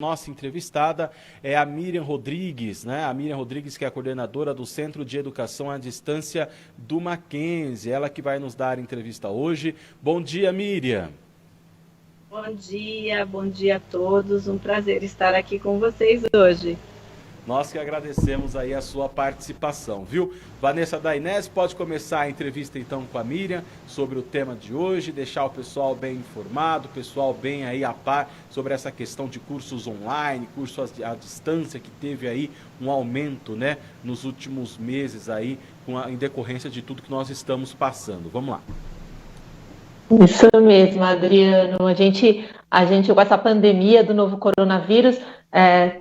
Nossa entrevistada é a Miriam Rodrigues, né? A Miriam Rodrigues, que é a coordenadora do Centro de Educação à Distância do Mackenzie. Ela que vai nos dar a entrevista hoje. Bom dia, Miriam. Bom dia a todos. Um prazer estar aqui com vocês hoje. Nós que agradecemos aí a sua participação, viu? Vanessa Dainese, pode começar a entrevista então com a Miriam sobre o tema de hoje, deixar o pessoal bem informado, o pessoal bem aí a par sobre essa questão de cursos online, cursos à distância, que teve aí um aumento, né, nos últimos meses aí, em decorrência de tudo que nós estamos passando. Vamos lá. Isso mesmo, Adriano. A gente com essa pandemia do novo coronavírus,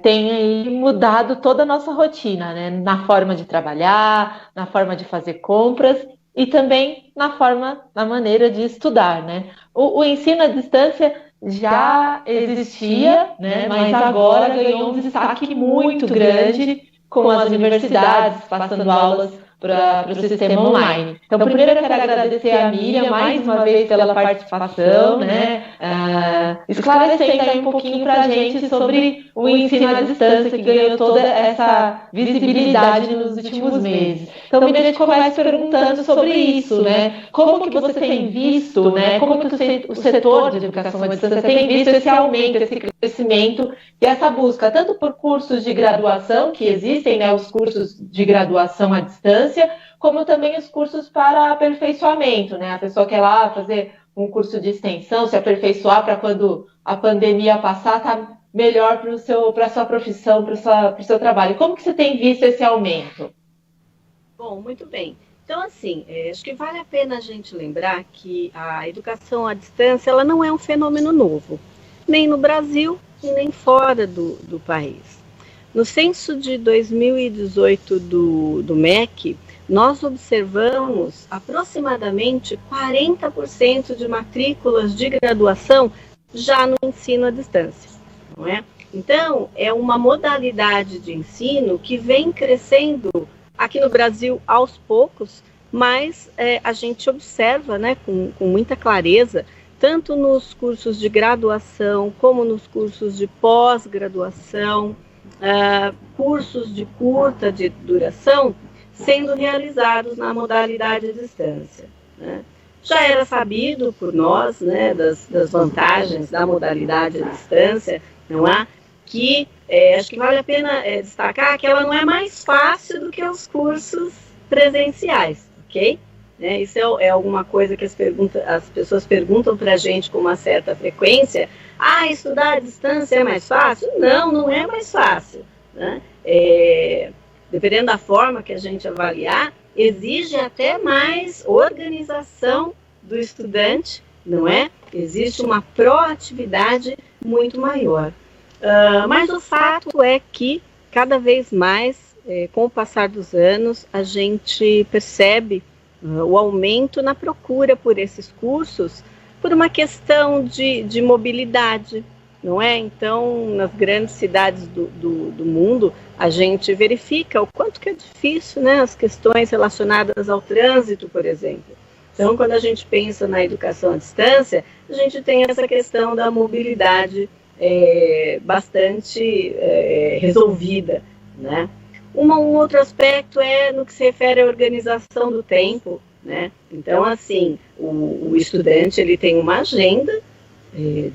tem aí mudado toda a nossa rotina, né? Na forma de trabalhar, na forma de fazer compras e também na maneira de estudar, né? O ensino à distância já existia, né? Mas agora ganhou um destaque muito grande com as universidades passando aulas para o sistema online. Então, primeiro eu quero agradecer a Miriam mais uma vez pela participação, né? Esclarecendo aí um pouquinho para a gente sobre o ensino à distância, que ganhou toda essa visibilidade nos últimos meses. Então, Miriam, a gente começa perguntando sobre isso, né? Como que você tem visto, né? Como que o setor de educação à distância tem visto esse aumento, esse crescimento e essa busca, tanto por cursos de graduação, que existem, né? Os cursos de graduação à distância, como também os cursos para aperfeiçoamento, né? A pessoa quer lá fazer um curso de extensão, se aperfeiçoar para quando a pandemia passar, tá melhor para a sua profissão, para o seu trabalho. Como que você tem visto esse aumento? Bom, muito bem. Então, assim, acho que vale a pena a gente lembrar que a educação à distância ela não é um fenômeno novo, nem no Brasil e nem fora do país. No censo de 2018 do MEC, nós observamos aproximadamente 40% de matrículas de graduação já no ensino à distância, não é? Então, é uma modalidade de ensino que vem crescendo aqui no Brasil aos poucos, mas a gente observa, né, com muita clareza, tanto nos cursos de graduação como nos cursos de pós-graduação, cursos de curta de duração sendo realizados na modalidade à distância, né? Já era sabido por nós, né, das vantagens da modalidade à distância, não é? Que acho que vale a pena destacar que ela não é mais fácil do que os cursos presenciais, ok? Isso é alguma coisa que as pessoas perguntam para a gente com uma certa frequência. Estudar à distância é mais fácil? Não, não é mais fácil, né? Dependendo da forma que a gente avaliar, exige até mais organização do estudante, não é? Existe uma proatividade muito maior. Mas o fato é que, cada vez mais, com o passar dos anos, a gente percebe o aumento na procura por esses cursos, por uma questão de mobilidade, não é? Então, nas grandes cidades do mundo, a gente verifica o quanto que é difícil, né, as questões relacionadas ao trânsito, por exemplo. Então, quando a gente pensa na educação à distância, a gente tem essa questão da mobilidade bastante resolvida, né? Um outro aspecto é no que se refere à organização do tempo, né? Então, assim, o estudante ele tem uma agenda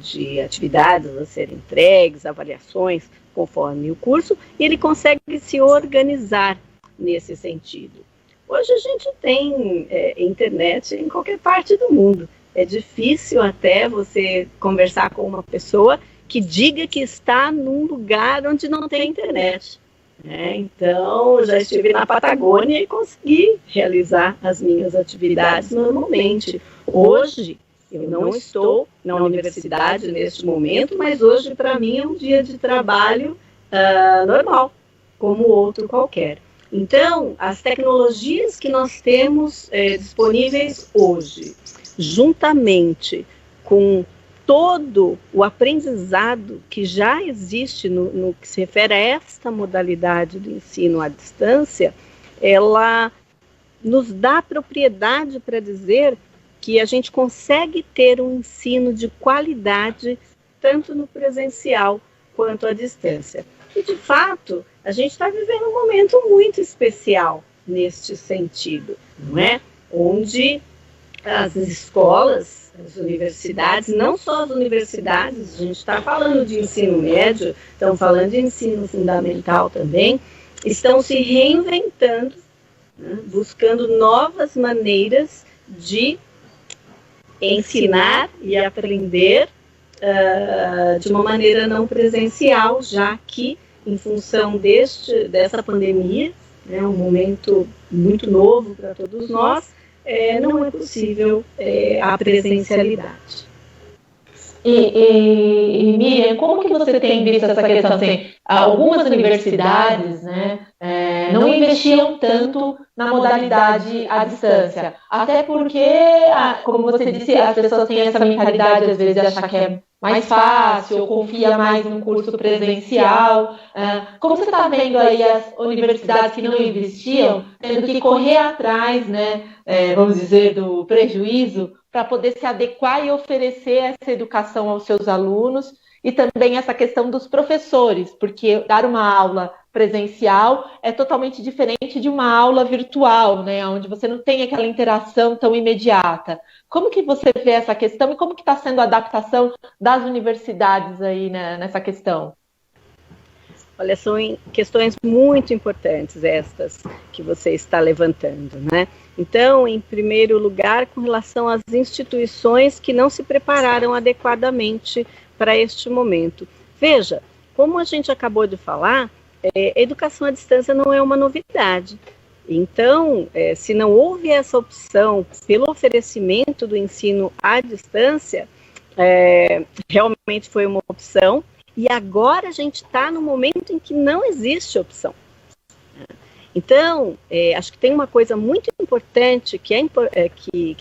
de atividades a serem entregues, avaliações, conforme o curso, e ele consegue se organizar nesse sentido. Hoje a gente tem internet em qualquer parte do mundo. É difícil até você conversar com uma pessoa que diga que está num lugar onde não tem internet. Então, já estive na Patagônia e consegui realizar as minhas atividades normalmente. Hoje, eu não estou na universidade neste momento, mas hoje, para mim, é um dia de trabalho normal, como outro qualquer. Então, as tecnologias que nós temos disponíveis hoje, juntamente com todo o aprendizado que já existe no que se refere a esta modalidade do ensino à distância, ela nos dá propriedade para dizer que a gente consegue ter um ensino de qualidade tanto no presencial quanto à distância. E, de fato, a gente está vivendo um momento muito especial neste sentido, não é? Onde as escolas, as universidades, não só as universidades, a gente está falando de ensino médio, estamos falando de ensino fundamental também, estão se reinventando, né, buscando novas maneiras de ensinar e aprender de uma maneira não presencial, já que, em função dessa pandemia, né, um momento muito novo para todos nós, não é possível a presencialidade. E Miriam, como que você tem visto essa questão? Assim, algumas universidades, né, não investiam tanto na modalidade à distância, até porque, como você disse, as pessoas têm essa mentalidade, às vezes, de achar que é mais fácil, ou confia mais num curso presencial. Como você está vendo aí as universidades que não investiam, tendo que correr atrás, né, vamos dizer, do prejuízo, para poder se adequar e oferecer essa educação aos seus alunos, e também essa questão dos professores, porque dar uma aula presencial é totalmente diferente de uma aula virtual, né, onde você não tem aquela interação tão imediata. Como que você vê essa questão e como que está sendo a adaptação das universidades aí, né, nessa questão? Olha, são questões muito importantes estas que você está levantando, né? Então, em primeiro lugar, com relação às instituições que não se prepararam adequadamente para este momento. Veja, como a gente acabou de falar, educação à distância não é uma novidade. Então, se não houve essa opção pelo oferecimento do ensino à distância, realmente foi uma opção, e agora a gente está no momento em que não existe opção. Então, acho que tem uma coisa muito importante que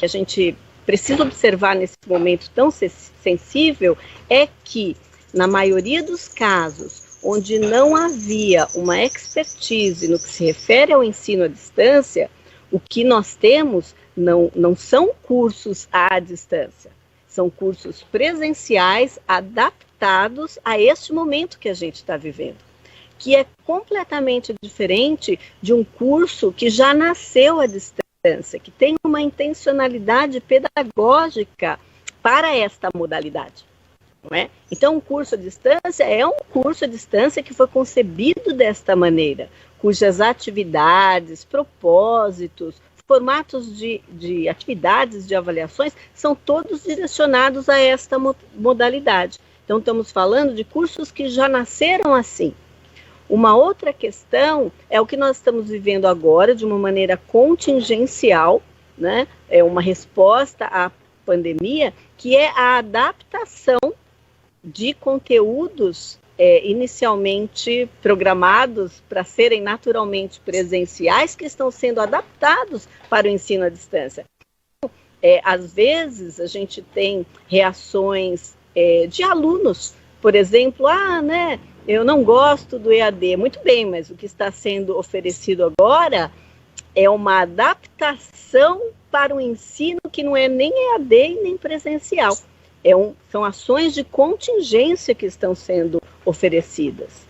a gente precisa observar nesse momento tão sensível, é que, na maioria dos casos, onde não havia uma expertise no que se refere ao ensino à distância, o que nós temos não são cursos à distância, são cursos presenciais adaptados a este momento que a gente está vivendo, que é completamente diferente de um curso que já nasceu à distância, que tem uma intencionalidade pedagógica para esta modalidade. Não é? Então, um curso à distância é um curso à distância que foi concebido desta maneira, cujas atividades, propósitos, formatos de atividades, de avaliações, são todos direcionados a esta modalidade. Então, estamos falando de cursos que já nasceram assim. Uma outra questão é o que nós estamos vivendo agora de uma maneira contingencial, né? É uma resposta à pandemia, que é a adaptação de conteúdos inicialmente programados para serem naturalmente presenciais, que estão sendo adaptados para o ensino à distância. Às vezes, a gente tem reações de alunos, por exemplo, eu não gosto do EAD. Muito bem, mas o que está sendo oferecido agora é uma adaptação para um ensino que não é nem EAD e nem presencial. São ações de contingência que estão sendo oferecidas.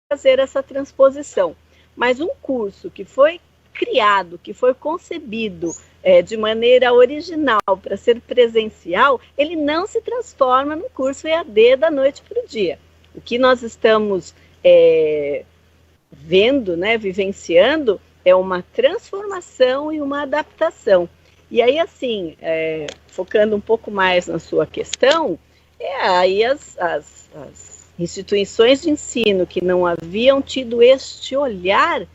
Fazer essa transposição, mas um curso que foi criado, que foi concebido de maneira original para ser presencial, ele não se transforma num curso EAD da noite para o dia. O que nós estamos vendo, né, vivenciando, é uma transformação e uma adaptação. E aí, assim, focando um pouco mais na sua questão, aí as instituições de ensino que não haviam tido este olhar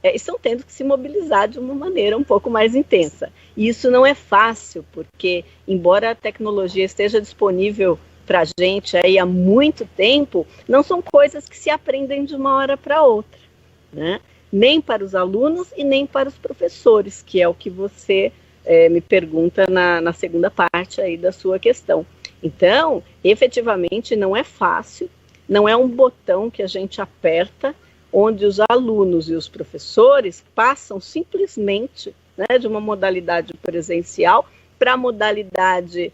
estão tendo que se mobilizar de uma maneira um pouco mais intensa. E isso não é fácil, porque, embora a tecnologia esteja disponível para a gente aí há muito tempo, não são coisas que se aprendem de uma hora para outra, né? Nem para os alunos e nem para os professores, que é o que você me pergunta na segunda parte aí da sua questão. Então, efetivamente, não é fácil, não é um botão que a gente aperta, onde os alunos e os professores passam simplesmente, né, de uma modalidade presencial para a modalidade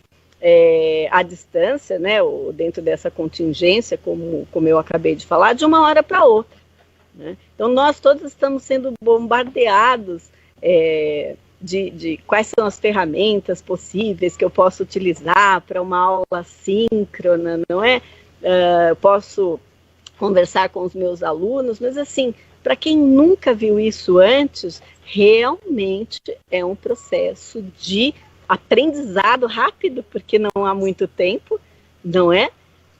à distância, né, ou dentro dessa contingência, como eu acabei de falar, de uma hora para outra, né? Então, nós todos estamos sendo bombardeados de quais são as ferramentas possíveis que eu posso utilizar para uma aula síncrona, não é? Eu posso conversar com os meus alunos, mas assim, para quem nunca viu isso antes, realmente é um processo de aprendizado rápido, porque não há muito tempo, não é?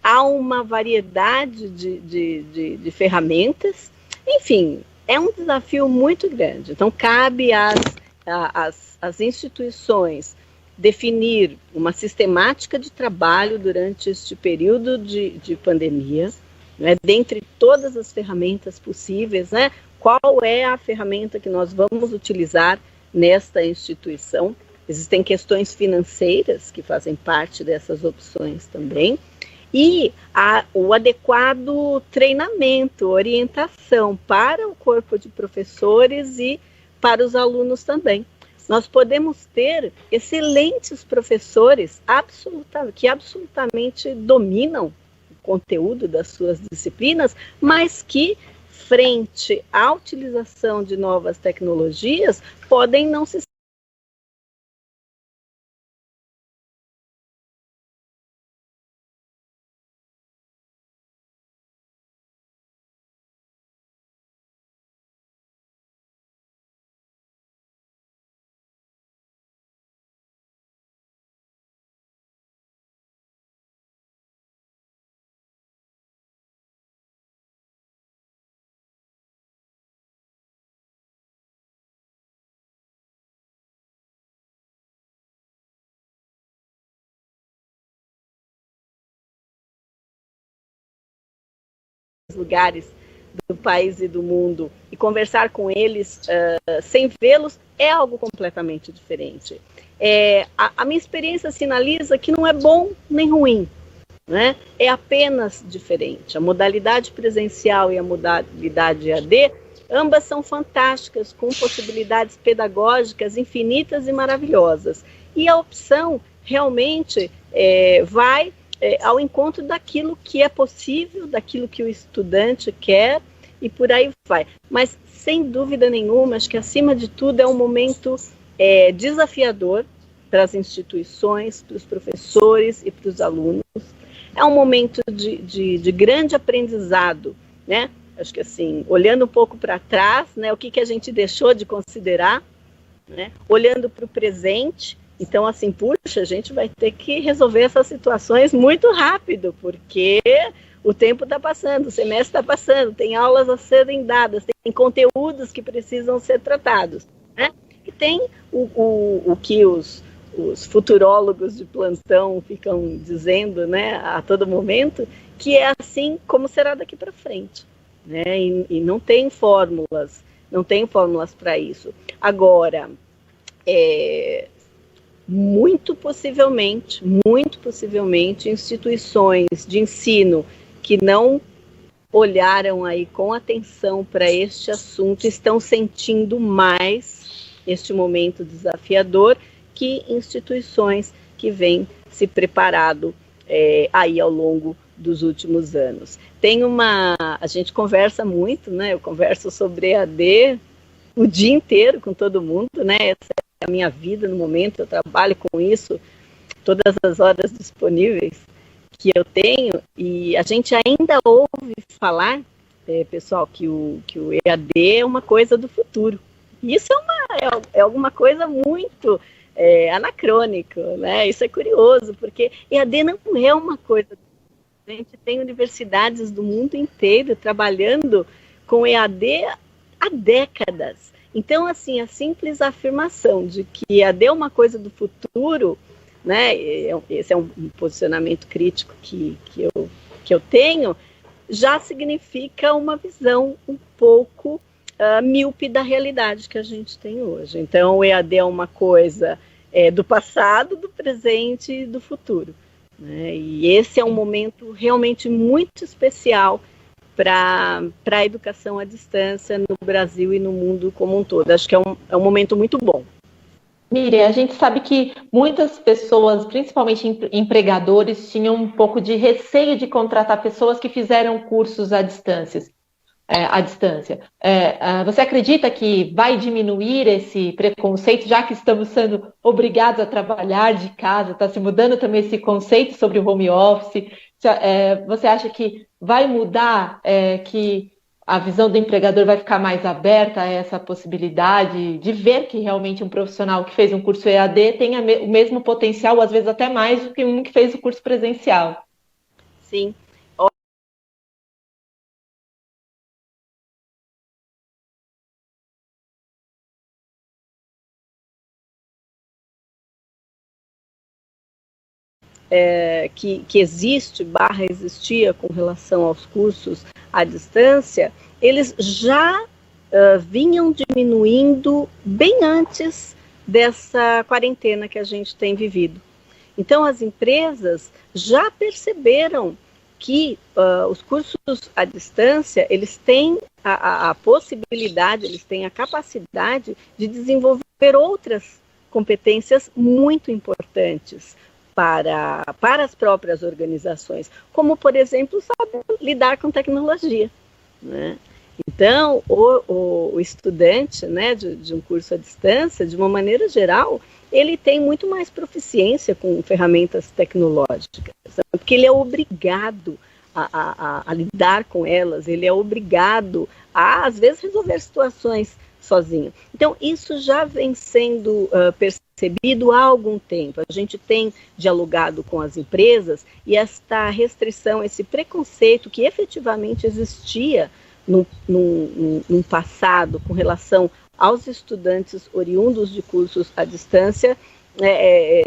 Há uma variedade de ferramentas, enfim, é um desafio muito grande. Então, cabe às instituições definir uma sistemática de trabalho durante este período de pandemia, né, dentre todas as ferramentas possíveis, né, qual é a ferramenta que nós vamos utilizar nesta instituição. Existem questões financeiras que fazem parte dessas opções também, e o adequado treinamento, orientação para o corpo de professores e para os alunos também. Nós podemos ter excelentes professores que absolutamente dominam o conteúdo das suas disciplinas, mas que, frente à utilização de novas tecnologias, podem não se lugares do país e do mundo e conversar com eles sem vê-los é algo completamente diferente. A minha experiência sinaliza que não é bom nem ruim, né? É apenas diferente. A modalidade presencial e a modalidade EAD, ambas são fantásticas, com possibilidades pedagógicas infinitas e maravilhosas. E a opção realmente vai ao encontro daquilo que é possível, daquilo que o estudante quer, e por aí vai. Mas, sem dúvida nenhuma, acho que, acima de tudo, é um momento desafiador para as instituições, para os professores e para os alunos. É um momento de grande aprendizado, né? Acho que, assim, olhando um pouco para trás, né, o que a gente deixou de considerar, né? Olhando para o presente. Então, assim, puxa, a gente vai ter que resolver essas situações muito rápido, porque o tempo está passando, o semestre está passando, tem aulas a serem dadas, tem conteúdos que precisam ser tratados, né? E tem o que os futurólogos de plantão ficam dizendo, né, a todo momento, que é assim como será daqui para frente, né? E não tem fórmulas para isso. Agora, muito possivelmente, instituições de ensino que não olharam aí com atenção para este assunto estão sentindo mais este momento desafiador que instituições que vêm se preparado aí ao longo dos últimos anos. A gente conversa muito, né? Eu converso sobre EAD o dia inteiro com todo mundo, né? Essa é a minha vida no momento, eu trabalho com isso todas as horas disponíveis que eu tenho, e a gente ainda ouve falar, pessoal, que o EAD é uma coisa do futuro. Isso é alguma coisa muito anacrônica, né? Isso é curioso, porque EAD não é uma coisa A gente tem universidades do mundo inteiro trabalhando com EAD há décadas. Então, assim, a simples afirmação de que EAD é uma coisa do futuro, né, esse é um posicionamento crítico que eu tenho, já significa uma visão um pouco míope da realidade que a gente tem hoje. Então, o EAD é uma coisa do passado, do presente e do futuro. Né? E esse é um momento realmente muito especial para a educação à distância no Brasil e no mundo como um todo. Acho que é um momento muito bom. Miriam, a gente sabe que muitas pessoas, principalmente empregadores, tinham um pouco de receio de contratar pessoas que fizeram cursos à distância. Você acredita que vai diminuir esse preconceito, já que estamos sendo obrigados a trabalhar de casa, está se mudando também esse conceito sobre o home office? Você acha que vai mudar, que a visão do empregador vai ficar mais aberta a essa possibilidade de ver que realmente um profissional que fez um curso EAD tenha o mesmo potencial, ou às vezes até mais do que um que fez o curso presencial? Sim. Que existe, existia com relação aos cursos à distância, eles já vinham diminuindo bem antes dessa quarentena que a gente tem vivido. Então, as empresas já perceberam que os cursos à distância, eles têm a possibilidade, eles têm a capacidade de desenvolver outras competências muito importantes para as próprias organizações, como, por exemplo, saber lidar com tecnologia. Né? Então, o estudante, né, de um curso à distância, de uma maneira geral, ele tem muito mais proficiência com ferramentas tecnológicas, porque ele é obrigado a lidar com elas, ele é obrigado a, às vezes, resolver situações sozinho. Então, isso já vem sendo percebido há algum tempo. A gente tem dialogado com as empresas e esta restrição, esse preconceito que efetivamente existia num passado com relação aos estudantes oriundos de cursos à distância,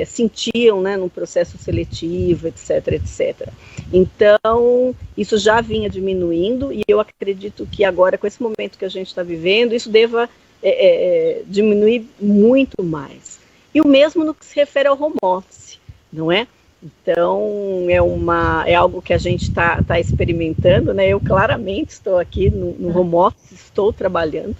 sentiam, né, no processo seletivo, etc, etc. Então, isso já vinha diminuindo e eu acredito que agora, com esse momento que a gente está vivendo, isso deva diminuir muito mais. E o mesmo no que se refere ao home office, não é? Então, é algo que a gente está experimentando, né? Eu claramente estou aqui no home office, estou trabalhando.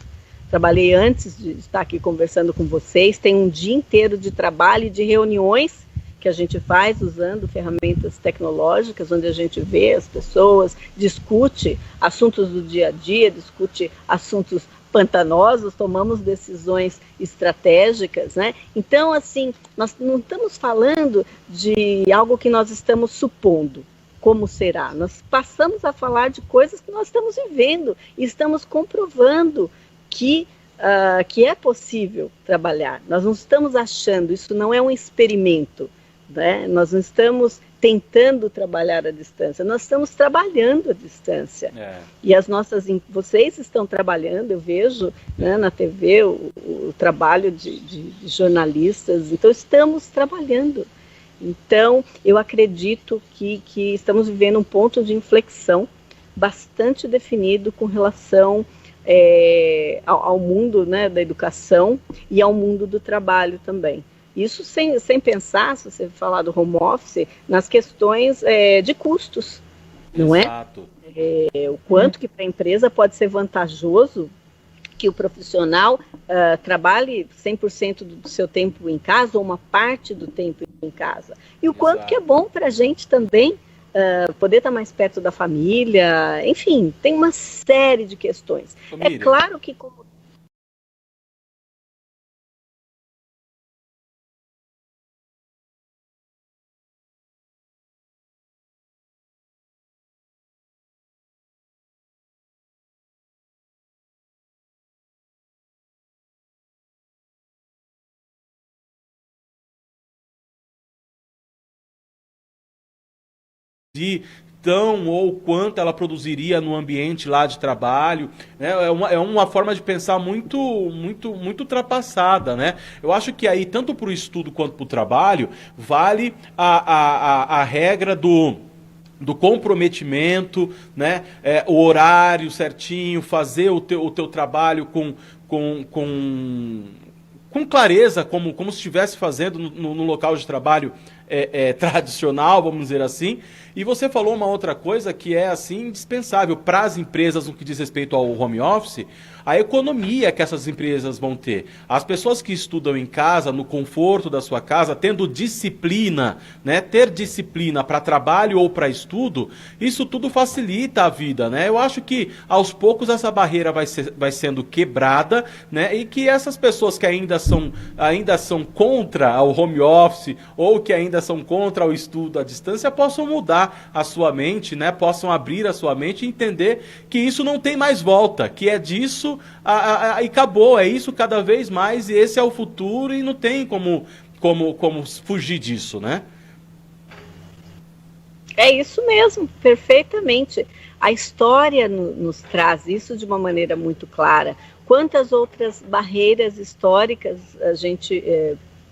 Trabalhei antes de estar aqui conversando com vocês. Tem um dia inteiro de trabalho e de reuniões que a gente faz usando ferramentas tecnológicas, onde a gente vê as pessoas, discute assuntos do dia a dia, discute assuntos pantanosos, tomamos decisões estratégicas, né? Então, assim, nós não estamos falando de algo que nós estamos supondo como será. Nós passamos a falar de coisas que nós estamos vivendo e estamos comprovando que é possível trabalhar. Nós não estamos achando, isso não é um experimento, né? Nós não estamos tentando trabalhar à distância, nós estamos trabalhando à distância. E vocês estão trabalhando, eu vejo, né, na TV o trabalho de jornalistas, então estamos trabalhando. Então, eu acredito que estamos vivendo um ponto de inflexão bastante definido com relação ao mundo, né, da educação e ao mundo do trabalho também. Isso sem pensar, se você falar do home office, nas questões de custos, não Exato. O quanto que para a empresa pode ser vantajoso que o profissional trabalhe 100% do seu tempo em casa ou uma parte do tempo em casa. E o quanto que é bom para a gente também poder estar mais perto da família, enfim, tem uma série de questões. É claro que como de gestão ou quanto ela produziria no ambiente lá de trabalho, né? É uma forma de pensar muito ultrapassada, né? Eu acho que aí, tanto para o estudo quanto para o trabalho, vale a regra do comprometimento, né? O horário certinho, fazer o teu trabalho com clareza, como se estivesse fazendo no local de trabalho tradicional, vamos dizer assim. E você falou uma outra coisa que é assim indispensável para as empresas no que diz respeito ao home office, a economia que essas empresas vão ter. As pessoas que estudam em casa, no conforto da sua casa, tendo disciplina, né? Ter disciplina para trabalho ou para estudo, isso tudo facilita a vida, né? Eu acho que aos poucos essa barreira vai sendo quebrada, né? E que essas pessoas que ainda são contra o home office ou que ainda são contra o estudo à distância possam mudar a sua mente, né? Possam abrir a sua mente e entender que isso não tem mais volta, que é disso e acabou, é isso cada vez mais, e esse é o futuro e não tem como fugir disso, né? É isso mesmo, perfeitamente. A história nos traz isso de uma maneira muito clara. Quantas outras barreiras históricas a gente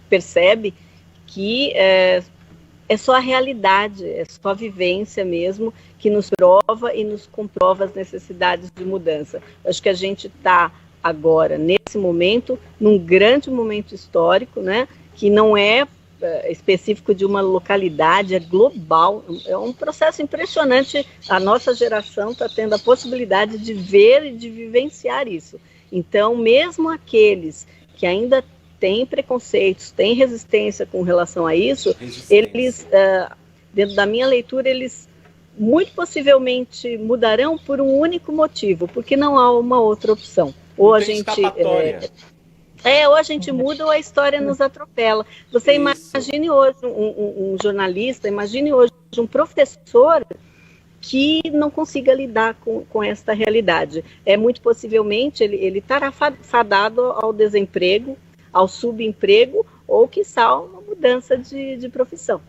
percebe que é só a realidade, é só a vivência mesmo que nos prova e nos comprova as necessidades de mudança. Acho que a gente está agora, nesse momento, num grande momento histórico, né, que não é específico de uma localidade, é global, é um processo impressionante. A nossa geração está tendo a possibilidade de ver e de vivenciar isso. Então, mesmo aqueles que ainda têm preconceitos, têm resistência com relação a isso, eles, dentro da minha leitura, eles muito possivelmente mudarão por um único motivo, porque não há uma outra opção. Ou a gente ou a gente muda ou a história nos atropela. Você imagine hoje um jornalista, imagine hoje um professor que não consiga lidar com esta realidade. Muito possivelmente ele estará fadado ao desemprego, ao subemprego, ou quiçá uma mudança de profissão.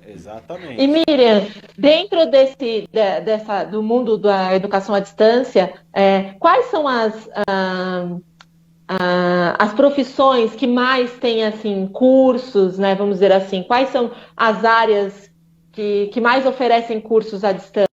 Exatamente. E Miriam, dentro do mundo da educação à distância, quais são as profissões que mais têm assim, cursos, né, vamos dizer assim, quais são as áreas que mais oferecem cursos à distância?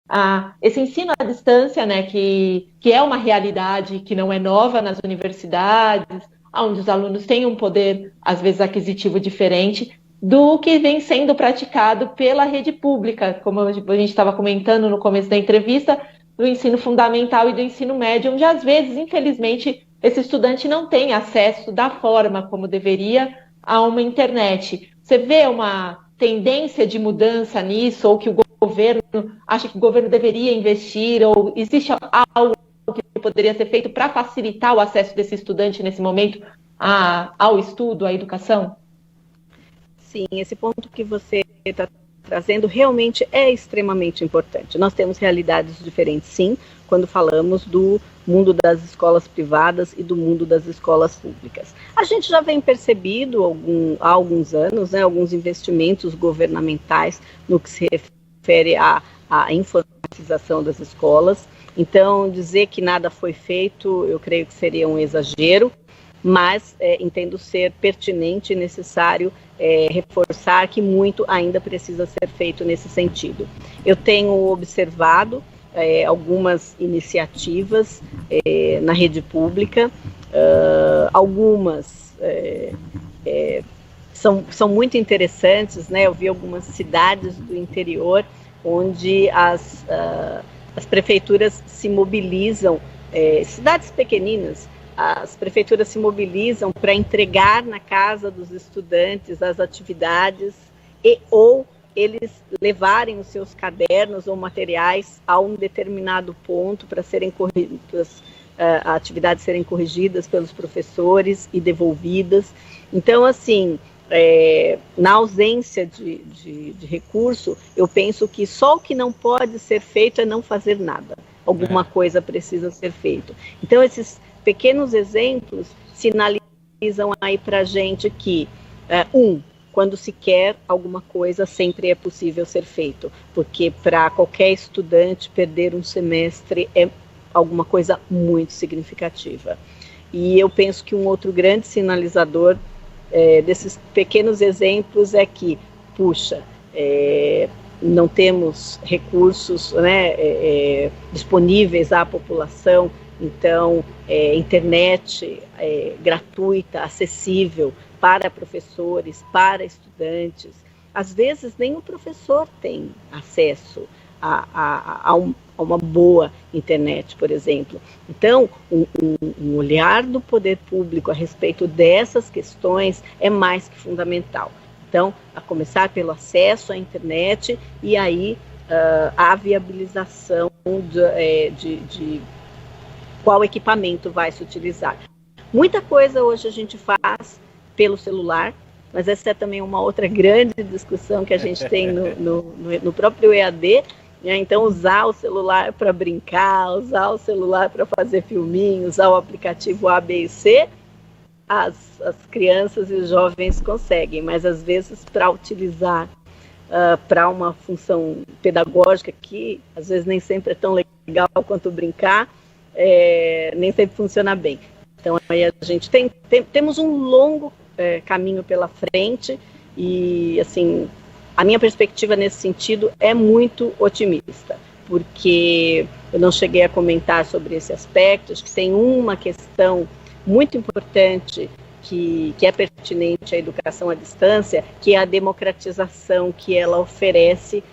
Esse ensino à distância, né, que é uma realidade que não é nova nas universidades, onde os alunos têm um poder, às vezes, aquisitivo diferente do que vem sendo praticado pela rede pública, como a gente estava comentando no começo da entrevista, do ensino fundamental e do ensino médio, onde, às vezes, infelizmente, esse estudante não tem acesso da forma como deveria a uma internet. Você vê uma tendência de mudança nisso, ou que o governo acha que o governo deveria investir, ou existe algo que poderia ser feito para facilitar o acesso desse estudante nesse momento ao estudo, à educação? Sim, esse ponto que você está trazendo realmente é extremamente importante. Nós temos realidades diferentes, sim, quando falamos do mundo das escolas privadas e do mundo das escolas públicas. A gente já vem percebido há alguns anos, né, alguns investimentos governamentais no que se refere à informatização das escolas. Então, dizer que nada foi feito, eu creio que seria um exagero, mas entendo ser pertinente e necessário reforçar que muito ainda precisa ser feito nesse sentido. Eu tenho observado algumas iniciativas na rede pública, algumas são muito interessantes, né? Eu vi algumas cidades do interior onde as prefeituras se mobilizam, cidades pequeninas, as prefeituras se mobilizam para entregar na casa dos estudantes as atividades ou eles levarem os seus cadernos ou materiais a um determinado ponto para serem corrigidas, atividades serem corrigidas pelos professores e devolvidas. Então, assim, na ausência de recurso, eu penso que só o que não pode ser feito é não fazer nada. Alguma coisa precisa ser feita. Então, esses pequenos exemplos sinalizam aí para a gente que, quando se quer alguma coisa, sempre é possível ser feito, porque para qualquer estudante perder um semestre é alguma coisa muito significativa. E eu penso que um outro grande sinalizador desses pequenos exemplos é que, puxa, não temos recursos, né, disponíveis à população, então internet gratuita, acessível para professores, para estudantes. Às vezes nem o professor tem acesso a uma boa internet, por exemplo. Então, um olhar do poder público a respeito dessas questões é mais que fundamental. Então, a começar pelo acesso à internet e aí a viabilização de qual equipamento vai se utilizar. Muita coisa hoje a gente faz pelo celular, mas essa é também uma outra grande discussão que a gente tem no próprio EAD, né? Então, usar o celular para brincar, usar o celular para fazer filminho, usar o aplicativo A, B e C, as crianças e os jovens conseguem, mas às vezes para utilizar para uma função pedagógica que às vezes nem sempre é tão legal quanto brincar, nem sempre funciona bem. Então aí a gente temos um longo caminho pela frente e assim, a minha perspectiva nesse sentido é muito otimista, porque eu não cheguei a comentar sobre esse aspecto. Acho que tem uma questão muito importante que é pertinente à educação à distância, que é a democratização que ela oferece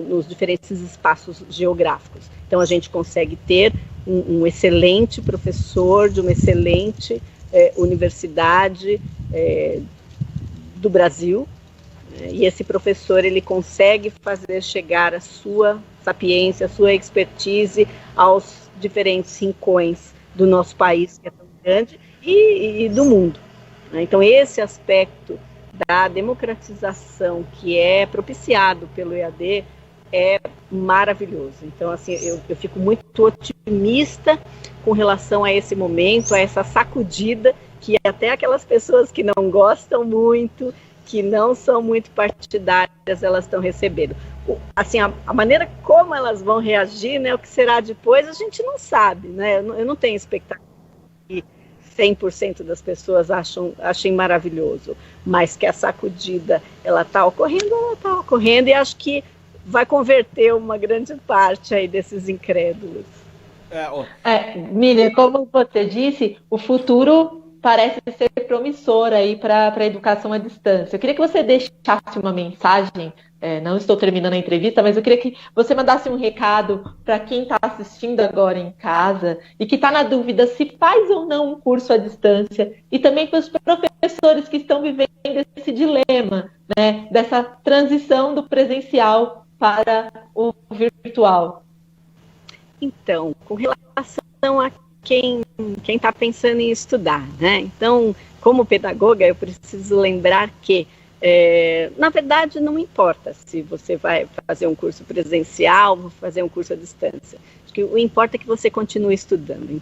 nos diferentes espaços geográficos. Então a gente consegue ter um excelente professor de uma excelente universidade do Brasil, e esse professor ele consegue fazer chegar a sua sapiência, a sua expertise aos diferentes rincões do nosso país, que é tão grande, e do mundo. Então esse aspecto da democratização que é propiciado pelo EAD é maravilhoso. Então assim, eu fico muito otimista com relação a esse momento, a essa sacudida que até aquelas pessoas que não gostam muito, que não são muito partidárias, elas estão recebendo. Assim, a maneira como elas vão reagir, né, o que será depois, a gente não sabe, né? Eu não tenho expectativa que 100% das pessoas achem maravilhoso, mas que a sacudida, ela está ocorrendo, e acho que vai converter uma grande parte aí desses incrédulos. Miriam, como você disse, o futuro parece ser promissor aí para a educação à distância. Eu queria que você deixasse uma mensagem, não estou terminando a entrevista, mas eu queria que você mandasse um recado para quem está assistindo agora em casa e que está na dúvida se faz ou não um curso à distância, e também para os professores que estão vivendo esse dilema, né, dessa transição do presencial para o virtual. Então, com relação a quem está pensando em estudar, né? Então, como pedagoga, eu preciso lembrar que, na verdade, não importa se você vai fazer um curso presencial ou fazer um curso à distância. Acho que o importa é que você continue estudando,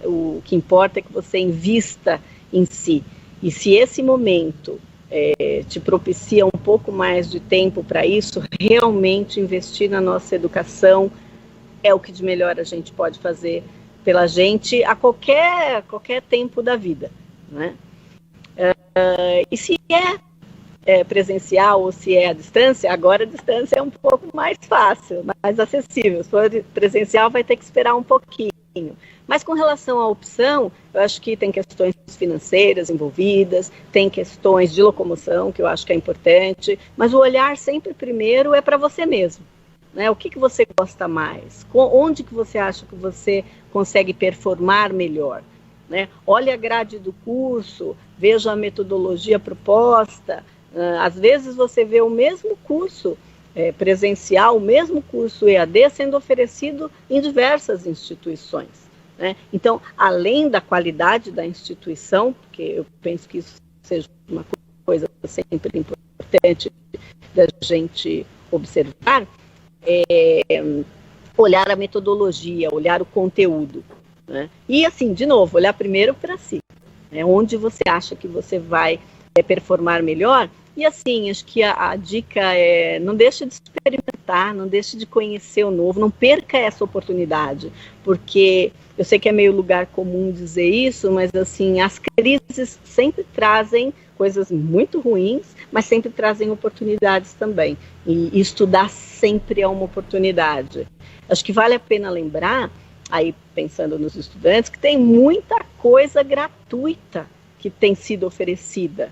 o que importa é que você invista em si. E se esse momento te propicia um pouco mais de tempo para isso, realmente investir na nossa educação é o que de melhor a gente pode fazer pela gente a qualquer tempo da vida, né? E se é presencial ou se é à distância, agora a distância é um pouco mais fácil, mais acessível. Se for presencial, vai ter que esperar um pouquinho. Mas com relação à opção, eu acho que tem questões financeiras envolvidas, tem questões de locomoção, que eu acho que é importante, mas o olhar sempre primeiro é para você mesmo. Né? O que você gosta mais? Onde que você acha que você consegue performar melhor? Né? Olha a grade do curso, veja a metodologia proposta. Às vezes você vê o mesmo curso presencial, o mesmo curso EAD sendo oferecido em diversas instituições. Né? Então, além da qualidade da instituição, porque eu penso que isso seja uma coisa sempre importante da gente observar, olhar a metodologia, olhar o conteúdo, né? E assim, de novo, olhar primeiro para si, né? Onde você acha que você vai performar melhor. E assim, acho que a dica é: não deixe de experimentar, não deixe de conhecer o novo, não perca essa oportunidade, porque eu sei que é meio lugar comum dizer isso, mas assim, as crises sempre trazem coisas muito ruins, mas sempre trazem oportunidades também, e estudar sempre é uma oportunidade. Acho que vale a pena lembrar, aí pensando nos estudantes, que tem muita coisa gratuita que tem sido oferecida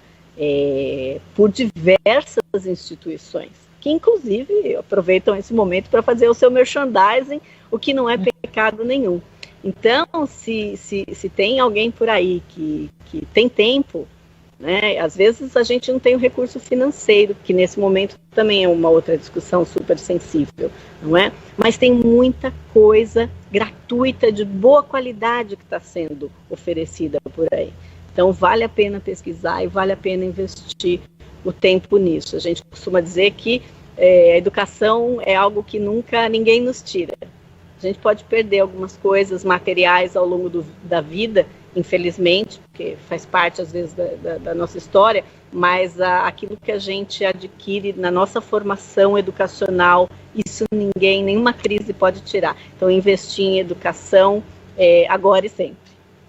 por diversas instituições, que inclusive aproveitam esse momento para fazer o seu merchandising, o que não é pecado nenhum. Então, se tem alguém por aí que tem tempo, né, às vezes a gente não tem o recurso financeiro, que nesse momento também é uma outra discussão super sensível, não é? Mas tem muita coisa gratuita, de boa qualidade, que está sendo oferecida por aí. Então, vale a pena pesquisar e vale a pena investir o tempo nisso. A gente costuma dizer que a educação é algo que nunca ninguém nos tira. A gente pode perder algumas coisas materiais ao longo da vida, infelizmente, porque faz parte, às vezes, da nossa história, mas aquilo que a gente adquire na nossa formação educacional, isso nenhuma crise pode tirar. Então, investir em educação agora e sempre,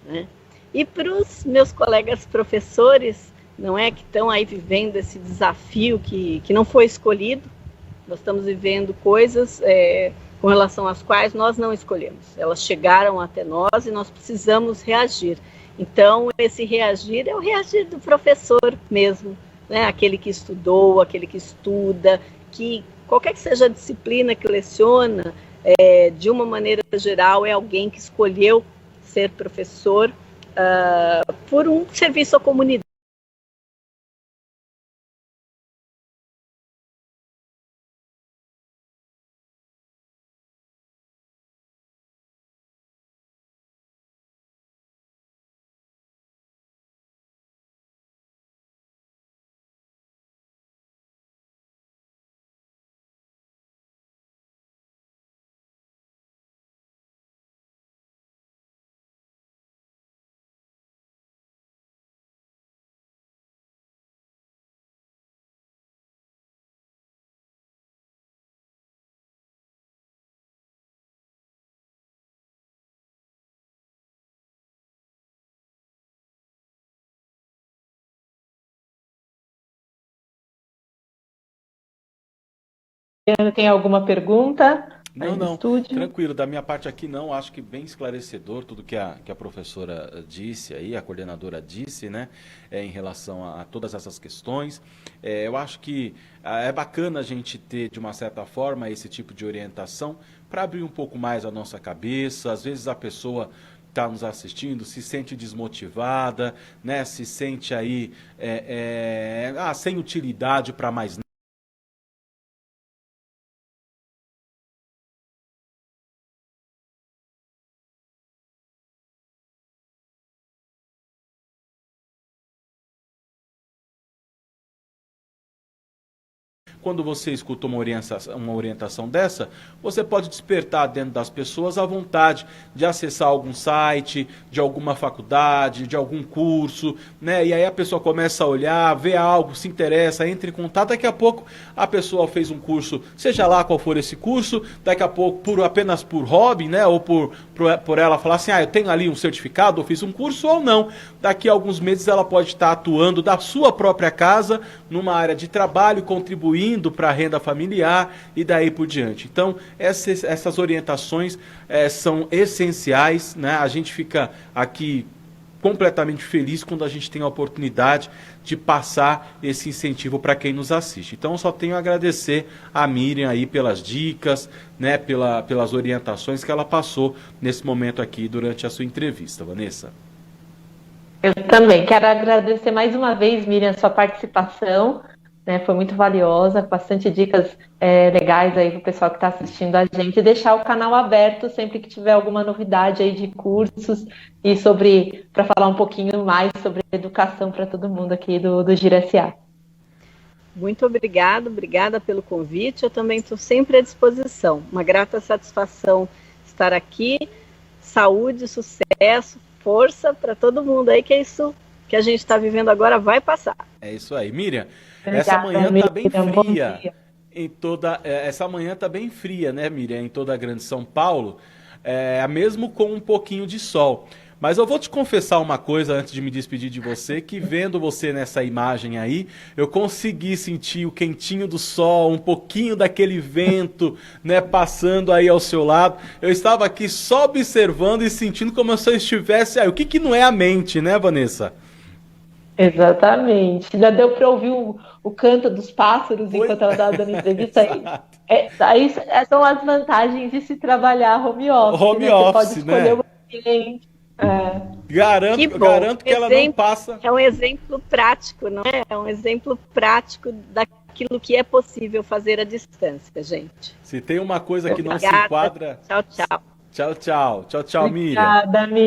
né? E para os meus colegas professores, não é, que estão aí vivendo esse desafio que não foi escolhido, nós estamos vivendo coisas com relação às quais nós não escolhemos. Elas chegaram até nós e nós precisamos reagir. Então, esse reagir é o reagir do professor mesmo, né? Aquele que estudou, aquele que estuda, que qualquer que seja a disciplina que leciona, de uma maneira geral, é alguém que escolheu ser professor por um serviço à comunidade. Tem alguma pergunta aí Não, no não, estúdio? tranquilo. Da minha parte aqui não, acho que bem esclarecedor tudo que a professora disse aí, a coordenadora disse, né, em relação a todas essas questões. Eu acho que é bacana a gente ter, de uma certa forma, esse tipo de orientação para abrir um pouco mais a nossa cabeça. Às vezes a pessoa está nos assistindo, se sente desmotivada, né, se sente aí sem utilidade para mais nada. Quando você escuta uma orientação dessa, você pode despertar dentro das pessoas a vontade de acessar algum site, de alguma faculdade, de algum curso, né? E aí a pessoa começa a olhar, vê algo, se interessa, entra em contato. Daqui a pouco a pessoa fez um curso, seja lá qual for esse curso, daqui a pouco apenas por hobby, né? Ou por ela falar assim, eu tenho ali um certificado, eu fiz um curso, ou não. Daqui a alguns meses ela pode estar atuando da sua própria casa, numa área de trabalho, contribuindo para a renda familiar e daí por diante. Então, essas orientações são essenciais, né? A gente fica aqui completamente feliz quando a gente tem a oportunidade de passar esse incentivo para quem nos assiste. Então, eu só tenho a agradecer a Miriam aí pelas dicas, né, pelas orientações que ela passou nesse momento aqui durante a sua entrevista, Vanessa. Eu também quero agradecer mais uma vez, Miriam, a sua participação, né, foi muito valiosa, bastante dicas legais aí para o pessoal que está assistindo a gente, e deixar o canal aberto sempre que tiver alguma novidade aí de cursos e para falar um pouquinho mais sobre educação para todo mundo aqui do Giro SA. Muito obrigada pelo convite, eu também estou sempre à disposição. Uma grata satisfação estar aqui, saúde, sucesso, força para todo mundo aí, que é isso que a gente está vivendo agora vai passar. É isso aí. Miriam, Obrigada, essa manhã tá bem Miriam, bom fria. dia. Essa manhã tá bem fria, né, Miriam, em toda a grande São Paulo, mesmo com um pouquinho de sol. Mas eu vou te confessar uma coisa antes de me despedir de você, que vendo você nessa imagem aí, eu consegui sentir o quentinho do sol, um pouquinho daquele vento, né, passando aí ao seu lado. Eu estava aqui só observando e sentindo como se eu estivesse aí. O que que não é a mente, né, Vanessa? Exatamente. Já deu para ouvir o canto dos pássaros enquanto ela estava dando entrevista aí. Exato. Aí são as vantagens de se trabalhar home office, Home né? Você pode office, escolher né? o ambiente. Que bom. Garanto que ela não passa. É um exemplo prático, não é? É um exemplo prático daquilo que é possível fazer à distância, gente. Se tem uma coisa que não se Obrigada. enquadra. Tchau, tchau. Tchau, tchau. Tchau, tchau, Miriam. Obrigada, Miriam.